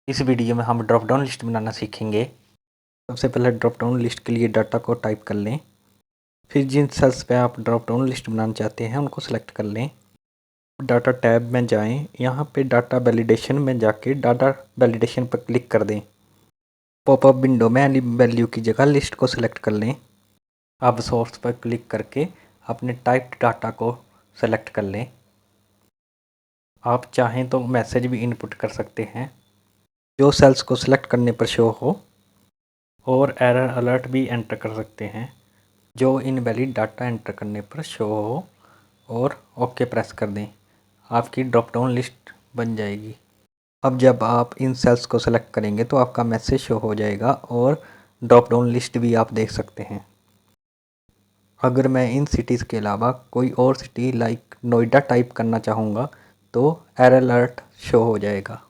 इस वीडियो में हम ड्रॉप डाउन लिस्ट बनाना सीखेंगे। सबसे पहले ड्रॉप डाउन लिस्ट के लिए डाटा को टाइप कर लें। फिर जिन सेल्स पे आप ड्रॉप डाउन लिस्ट बनाना चाहते हैं उनको सेलेक्ट कर लें। डाटा टैब में जाएं, यहाँ पे डाटा वैलिडेशन में जाके डाटा वैलिडेशन पर क्लिक कर दें। पॉपअप विंडो में एनी वैल्यू की जगह लिस्ट को सिलेक्ट कर लें। अब सोर्स पर क्लिक करके अपने टाइप्ड डाटा को सेलेक्ट कर लें। आप चाहें तो मैसेज भी इनपुट कर सकते हैं जो सेल्स को सिलेक्ट करने पर शो हो, और एरर अलर्ट भी एंटर कर सकते हैं जो इनवैलिड डाटा एंटर करने पर शो हो, और ओके प्रेस कर दें। आपकी ड्रॉप डाउन लिस्ट बन जाएगी। अब जब आप इन सेल्स को सेलेक्ट करेंगे तो आपका मैसेज शो हो जाएगा और ड्रॉप डाउन लिस्ट भी आप देख सकते हैं। अगर मैं इन सिटीज़ के अलावा कोई और सिटी लाइक नोएडा टाइप करना चाहूँगा तो एरर अलर्ट शो हो जाएगा।